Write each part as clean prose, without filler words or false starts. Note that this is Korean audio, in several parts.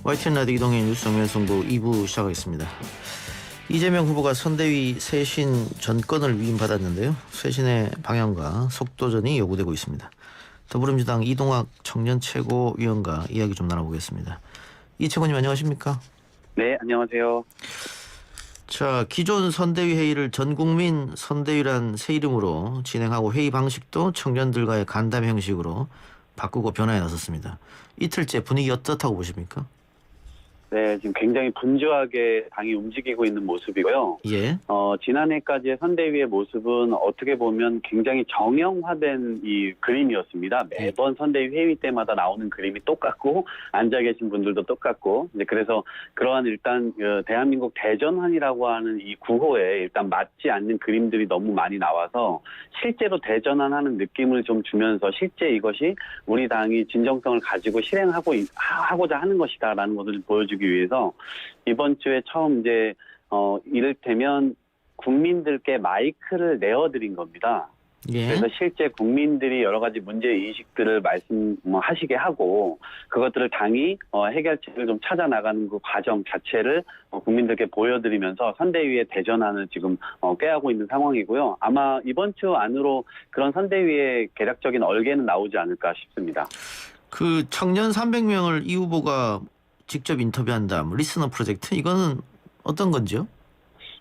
YTN 라디오 이동의 뉴스 정면승부 2부 시작하겠습니다. 이재명 후보가 선대위 쇄신 전권을 위임받았는데요. 쇄신의 방향과 속도전이 요구되고 있습니다. 더불어민주당 이동학 청년 최고위원과 이야기 좀 나눠보겠습니다. 이 최고님 안녕하십니까? 네, 안녕하세요. 자, 기존 선대위 회의를 전국민 선대위란 새 이름으로 진행하고 회의 방식도 청년들과의 간담 형식으로 바꾸고 변화에 나섰습니다. 이틀째 분위기 어떻다고 보십니까? 네, 지금 굉장히 분주하게 당이 움직이고 있는 모습이고요. 예. 지난해까지의 선대위의 모습은 어떻게 보면 굉장히 정형화된 이 그림이었습니다. 매번 선대위 회의 때마다 나오는 그림이 똑같고 앉아 계신 분들도 똑같고, 이제 그래서 그러한 일단 대한민국 대전환이라고 하는 이 구호에 일단 맞지 않는 그림들이 너무 많이 나와서 실제로 대전환하는 느낌을 좀 주면서 실제 이것이 우리 당이 진정성을 가지고 실행하고자 하는 것이다라는 것을 보여주기 위해서 이번 주에 처음 이제 이를테면 국민들께 마이크를 내어드린 겁니다. 예. 그래서 실제 국민들이 여러 가지 문제 인식들을 말씀하시게 하고 그것들을 당이 해결책을 좀 찾아 나가는 그 과정 자체를 국민들께 보여드리면서 선대위의 대전환을 지금 꾀하고 있는 상황이고요. 아마 이번 주 안으로 그런 선대위의 개략적인 얼개는 나오지 않을까 싶습니다. 그 청년 300명을 이 후보가 직접 인터뷰한다. 리스너 프로젝트 이거는 어떤 건지요?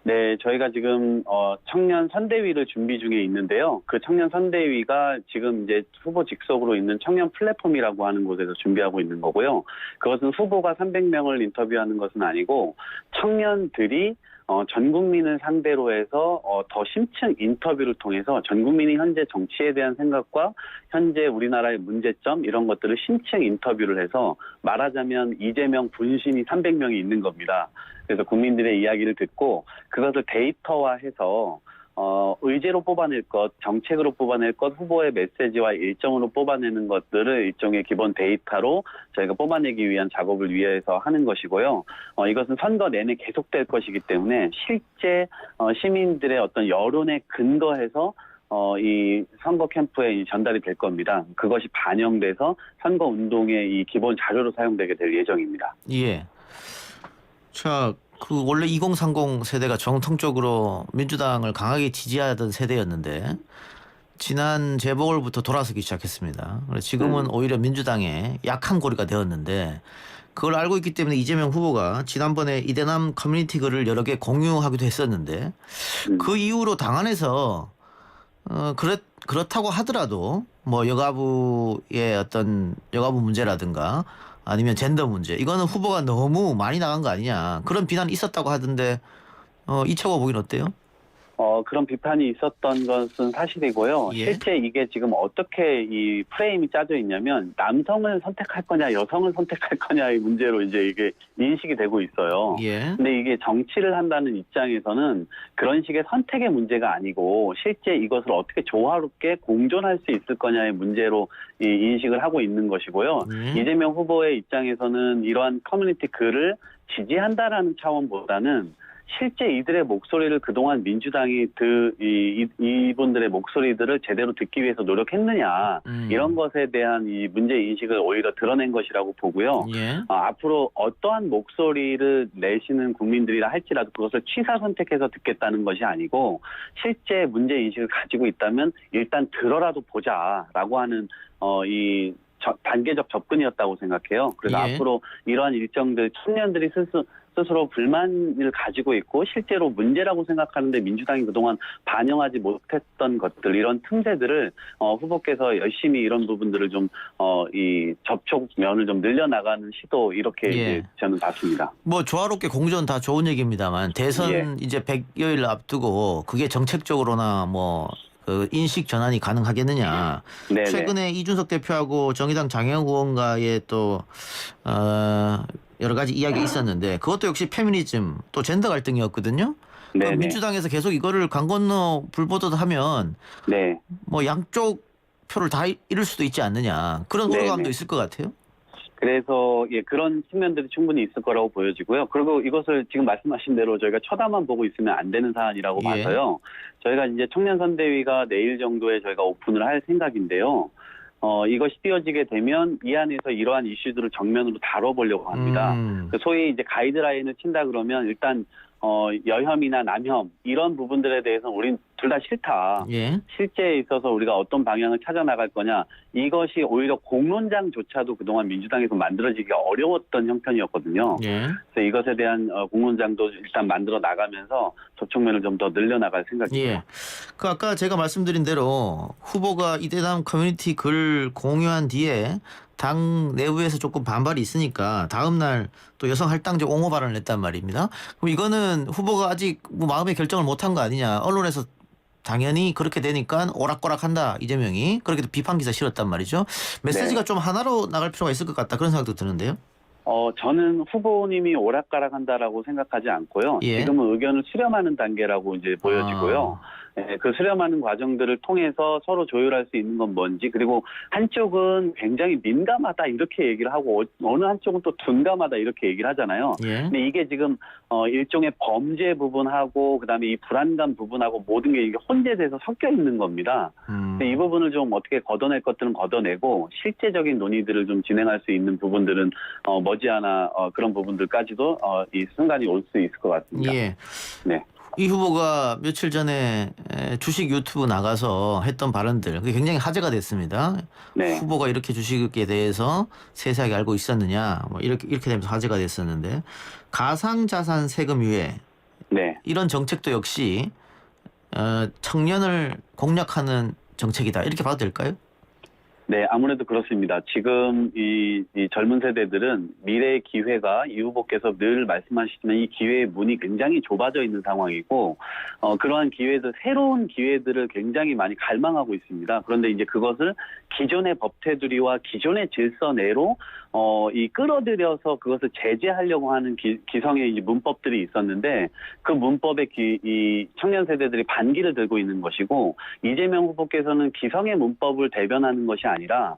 네, 저희가 지금 청년 선대위를 준비 중에 있는데요. 그 청년 선대위가 지금 이제 후보 직속으로 있는 청년 플랫폼이라고 하는 곳에서 준비하고 있는 거고요. 그것은 후보가 300명을 인터뷰하는 것은 아니고 청년들이 전 국민을 상대로 해서 더 심층 인터뷰를 통해서 전 국민이 현재 정치에 대한 생각과 현재 우리나라의 문제점 이런 것들을 심층 인터뷰를 해서 말하자면 이재명 분신이 300명이 있는 겁니다. 그래서 국민들의 이야기를 듣고 그것을 데이터화해서 의제로 뽑아낼 것, 정책으로 뽑아낼 것, 후보의 메시지와 일정으로 뽑아내는 것들을 일종의 기본 데이터로 저희가 뽑아내기 위한 작업을 위해서 하는 것이고요. 이것은 선거 내내 계속될 것이기 때문에 실제 시민들의 어떤 여론에 근거해서 이 선거 캠프에 전달이 될 겁니다. 그것이 반영돼서 선거 운동의 이 기본 자료로 사용되게 될 예정입니다. 예. 자, 그 원래 2030 세대가 정통적으로 민주당을 강하게 지지하던 세대였는데 지난 재보궐부터 돌아서기 시작했습니다. 지금은 오히려 민주당의 약한 고리가 되었는데 그걸 알고 있기 때문에 이재명 후보가 지난번에 이대남 커뮤니티 글을 여러 개 공유하기도 했었는데 그 이후로 당 안에서 그렇다고 하더라도 뭐 여가부의 어떤 여가부 문제라든가 아니면 젠더 문제 이거는 후보가 너무 많이 나간 거 아니냐 그런 비난이 있었다고 하던데 이 차고 보긴 어때요? 그런 비판이 있었던 것은 사실이고요. 예. 실제 이게 지금 어떻게 이 프레임이 짜져 있냐면 남성을 선택할 거냐 여성을 선택할 거냐의 문제로 이제 이게 인식이 되고 있어요. 예. 근데 이게 정치를 한다는 입장에서는 그런 식의 선택의 문제가 아니고 실제 이것을 어떻게 조화롭게 공존할 수 있을 거냐의 문제로 이 인식을 하고 있는 것이고요. 이재명 후보의 입장에서는 이러한 커뮤니티 글을 지지한다라는 차원보다는 실제 이들의 목소리를 그동안 민주당이 이분들의 목소리들을 제대로 듣기 위해서 노력했느냐 이런 것에 대한 이 문제 인식을 오히려 드러낸 것이라고 보고요. 예. 앞으로 어떠한 목소리를 내시는 국민들이라 할지라도 그것을 취사 선택해서 듣겠다는 것이 아니고 실제 문제 인식을 가지고 있다면 일단 들어라도 보자라고 하는 이 단계적 접근이었다고 생각해요. 그래서 예. 앞으로 이러한 일정들 청년들이 스스로 불만을 가지고 있고 실제로 문제라고 생각하는데 민주당이 그동안 반영하지 못했던 것들 이런 틈새들을 후보께서 열심히 이런 부분들을 좀 이 접촉면을 좀 늘려나가는 시도 이렇게 예. 이제 저는 봤습니다. 뭐 조화롭게 공존 다 좋은 얘기입니다만 대선 예. 이제 100여일 앞두고 그게 정책적으로나 뭐 그 인식 전환이 가능하겠느냐. 네네. 최근에 이준석 대표하고 정의당 장영우 의원과의 또 여러 가지 이야기가 있었는데 그것도 역시 페미니즘 또 젠더 갈등이었거든요. 네네. 민주당에서 계속 이거를 강 건너 불보듯 하면 네. 뭐 양쪽 표를 다 잃을 수도 있지 않느냐. 그런 우려감도 네네. 있을 것 같아요. 그래서 그런 측면들이 충분히 있을 거라고 보여지고요. 그리고 이것을 지금 말씀하신 대로 저희가 쳐다만 보고 있으면 안 되는 사안이라고 예. 봐서요. 저희가 이제 청년선대위가 내일 정도에 저희가 오픈을 할 생각인데요. 이것이 띄어지게 되면 이 안에서 이러한 이슈들을 정면으로 다뤄보려고 합니다. 그 소위 이제 가이드라인을 친다 그러면 일단 여혐이나 남혐 이런 부분들에 대해서는 우린 둘 다 싫다. 예. 실제에 있어서 우리가 어떤 방향을 찾아 나갈 거냐. 이것이 오히려 공론장조차도 그동안 민주당에서 만들어지기가 어려웠던 형편이었거든요. 예. 그래서 이것에 대한 공론장도 일단 만들어 나가면서 접촉면을 좀 더 늘려나갈 생각입니다. 예. 그 아까 제가 말씀드린 대로 후보가 이대남 커뮤니티 글 공유한 뒤에 당 내부에서 조금 반발이 있으니까 다음 날 또 여성 할당제 옹호 발언을 냈단 말입니다. 그럼 이거는 후보가 아직 뭐 마음의 결정을 못한 거 아니냐. 언론에서 당연히 그렇게 되니까 오락가락한다 이재명이 그렇게 비판 기사 실었단 말이죠. 메시지가 좀 하나로 나갈 필요가 있을 것 같다 그런 생각도 드는데요. 저는 후보님이 오락가락한다라고 생각하지 않고요. 예. 지금은 의견을 수렴하는 단계라고 이제 보여지고요. 그 수렴하는 과정들을 통해서 서로 조율할 수 있는 건 뭔지, 그리고 한쪽은 굉장히 민감하다 이렇게 얘기를 하고 어느 한쪽은 또 둔감하다 이렇게 얘기를 하잖아요. 예. 근데 이게 지금 일종의 범죄 부분하고 그다음에 이 불안감 부분하고 모든 게 이게 혼재돼서 섞여 있는 겁니다. 근데 이 부분을 좀 어떻게 걷어낼 것들은 걷어내고 실제적인 논의들을 좀 진행할 수 있는 부분들은 머지않아 그런 부분들까지도 이 순간이 올 수 있을 것 같습니다. 예. 네. 이 후보가 며칠 전에 주식 유튜브 나가서 했던 발언들 그게 굉장히 화제가 됐습니다. 네. 후보가 이렇게 주식에 대해서 세세하게 알고 있었느냐 뭐 이렇게 되면서 화제가 됐었는데 가상자산 세금 유예 네. 이런 정책도 역시 청년을 공략하는 정책이다 이렇게 봐도 될까요? 네, 아무래도 그렇습니다. 지금 이 젊은 세대들은 미래의 기회가 이 후보께서 늘 말씀하시지만 이 기회의 문이 굉장히 좁아져 있는 상황이고, 그러한 기회들, 새로운 기회들을 굉장히 많이 갈망하고 있습니다. 그런데 이제 그것을 기존의 법 테두리와 기존의 질서 내로 이 끌어들여서 그것을 제재하려고 하는 기성의 이제 문법들이 있었는데 그 문법에 이 청년 세대들이 반기를 들고 있는 것이고 이재명 후보께서는 기성의 문법을 대변하는 것이 아니라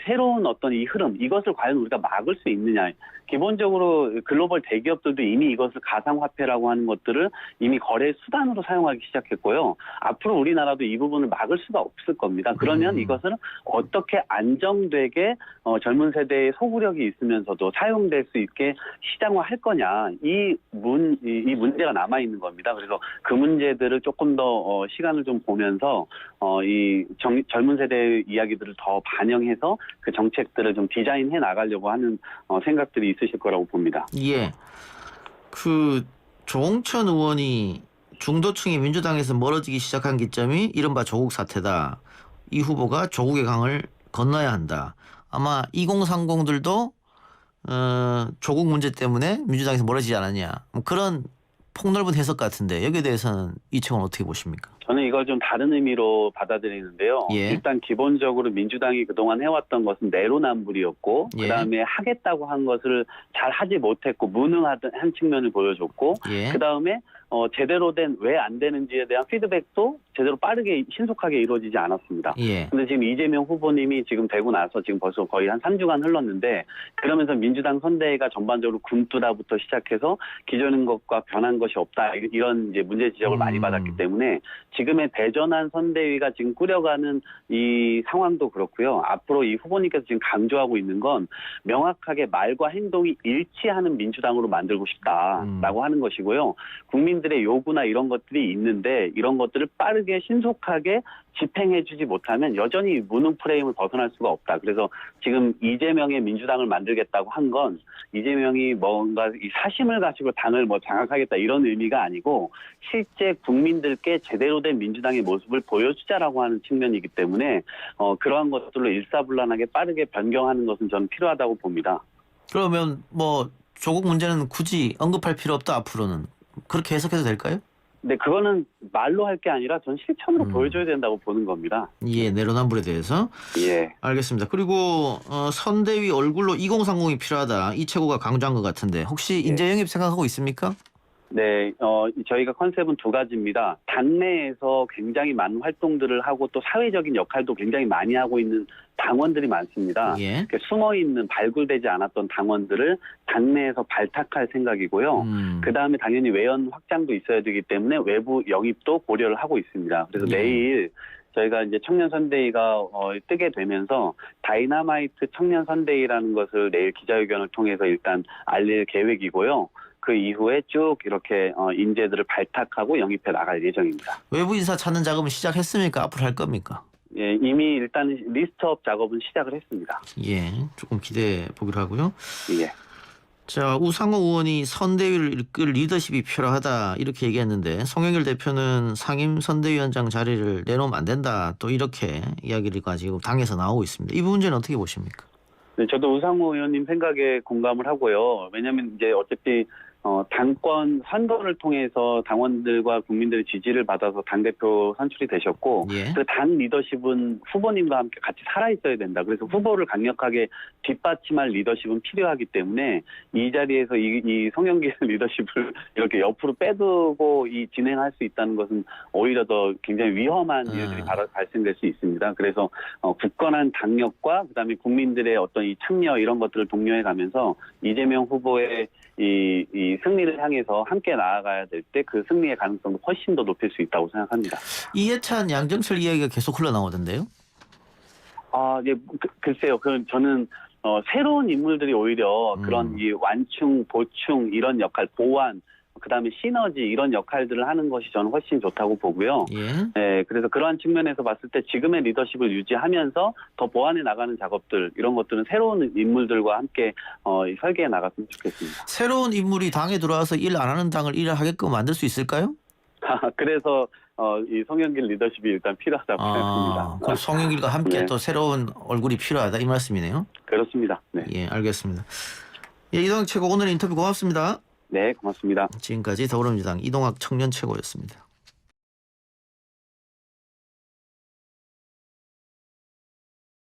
새로운 어떤 이 흐름 이것을 과연 우리가 막을 수 있느냐. 기본적으로 글로벌 대기업들도 이미 이것을 가상화폐라고 하는 것들을 이미 거래 수단으로 사용하기 시작했고요. 앞으로 우리나라도 이 부분을 막을 수가 없을 겁니다. 그러면 이것을 어떻게 안정되게 젊은 세대의 소구력이 있으면서도 사용될 수 있게 시장화할 거냐. 이 문제가 남아있는 겁니다. 그래서 그 문제들을 조금 더 시간을 좀 보면서 이 젊은 세대의 이야기들을 더 반영해서 그 정책들을 좀 디자인해 나가려고 하는 생각들이 있으실 거라고 봅니다. 예. 그 조홍천 의원이 중도층이 민주당에서 멀어지기 시작한 기점이 이른바 조국 사태다. 이 후보가 조국의 강을 건너야 한다. 아마 2030들도 조국 문제 때문에 민주당에서 멀어지지 않았냐. 뭐 그런 폭넓은 해석 같은데 여기에 대해서는 이 측은 어떻게 보십니까? 저는 이걸 좀 다른 의미로 받아들이는데요. 예. 일단 기본적으로 민주당이 그동안 해왔던 것은 내로남불이었고 예. 그다음에 하겠다고 한 것을 잘 하지 못했고 무능하던 한 측면을 보여줬고 예. 그다음에 제대로 된 왜 안 되는지에 대한 피드백도 제대로 빠르게 신속하게 이루어지지 않았습니다. 예. 근데 지금 이재명 후보님이 지금 되고 나서 지금 벌써 거의 한 3주간 흘렀는데 그러면서 민주당 선대위가 전반적으로 굼뜨다부터 시작해서 기존인 것과 변한 것이 없다 이런 이제 문제 지적을 많이 받았기 때문에 지금의 대전환 선대위가 지금 꾸려가는 이 상황도 그렇고요. 앞으로 이 후보님께서 지금 강조하고 있는 건 명확하게 말과 행동이 일치하는 민주당으로 만들고 싶다라고 하는 것이고요. 국민들의 요구나 이런 것들이 있는데 이런 것들을 빠르게 신속하게 집행해주지 못하면 여전히 무능 프레임을 벗어날 수가 없다. 그래서 지금 이재명의 민주당을 만들겠다고 한 건 이재명이 뭔가 이 사심을 가지고 당을 뭐 장악하겠다 이런 의미가 아니고 실제 국민들께 제대로 된 민주당의 모습을 보여주자라고 하는 측면이기 때문에 그러한 것들로 일사불란하게 빠르게 변경하는 것은 저는 필요하다고 봅니다. 그러면 뭐 조국 문제는 굳이 언급할 필요 없다 앞으로는 그렇게 해석해도 될까요? 근데 그거는 말로 할 게 아니라 전 실천으로 보여줘야 된다고 보는 겁니다. 예, 내로남불에 대해서. 예. 알겠습니다. 그리고 선대위 얼굴로 2030이 필요하다. 이 최고가 강조한 것 같은데 혹시 인재 영입 생각하고 있습니까? 네, 저희가 컨셉은 두 가지입니다. 당내에서 굉장히 많은 활동들을 하고 또 사회적인 역할도 굉장히 많이 하고 있는 당원들이 많습니다. 예. 숨어있는 발굴되지 않았던 당원들을 당내에서 발탁할 생각이고요. 그다음에 당연히 외연 확장도 있어야 되기 때문에 외부 영입도 고려를 하고 있습니다. 그래서 예. 내일 저희가 이제 청년 선대위가 뜨게 되면서 다이너마이트 청년 선대위라는 것을 내일 기자회견을 통해서 일단 알릴 계획이고요. 그 이후에 쭉 이렇게 인재들을 발탁하고 영입해 나갈 예정입니다. 외부 인사 찾는 작업은 시작했습니까? 앞으로 할 겁니까? 예, 이미 일단 리스트업 작업은 시작을 했습니다. 예, 조금 기대해 보기로 하고요. 예. 자, 우상호 의원이 선대위를 이끌 리더십이 필요하다 이렇게 얘기했는데 송영길 대표는 상임 선대위원장 자리를 내놓으면 안 된다 또 이렇게 이야기를 가지고 당에서 나오고 있습니다. 이 문제는 어떻게 보십니까? 네, 저도 우상호 의원님 생각에 공감을 하고요. 왜냐하면 이제 어차피 당권 선거를 통해서 당원들과 국민들의 지지를 받아서 당대표 선출이 되셨고 예. 그 당 리더십은 후보님과 함께 같이 살아있어야 된다. 그래서 후보를 강력하게 뒷받침할 리더십은 필요하기 때문에 이 자리에서 이 송영길 리더십을 이렇게 옆으로 빼두고 진행할 수 있다는 것은 오히려 더 굉장히 위험한 일들이 발생될 수 있습니다. 그래서 굳건한 당력과 그다음에 국민들의 어떤 이 참여 이런 것들을 독려해 가면서 이재명 후보의 이 승리를 향해서 함께 나아가야 될 때 그 승리의 가능성도 훨씬 더 높일 수 있다고 생각합니다. 이해찬, 양정철 이야기가 계속 흘러나오던데요? 예, 글쎄요. 저는 새로운 인물들이 오히려 그런 이 완충, 보충 이런 역할, 보완, 그다음에 시너지 이런 역할들을 하는 것이 저는 훨씬 좋다고 보고요. 예. 네, 그래서 그러한 측면에서 봤을 때 지금의 리더십을 유지하면서 더 보완해 나가는 작업들 이런 것들은 새로운 인물들과 함께 설계해 나갔으면 좋겠습니다. 새로운 인물이 당에 들어와서 일 안 하는 당을 일을 하게끔 만들 수 있을까요? 그래서 이 송영길 리더십이 일단 필요하다고 생각합니다. 그럼 송영길과 함께 네. 또 새로운 얼굴이 필요하다 이 말씀이네요. 그렇습니다. 네, 예, 알겠습니다. 예, 이동학 최고 오늘 인터뷰 고맙습니다. 네, 고맙습니다. 지금까지 더불어민주당 이동학 청년 최고였습니다.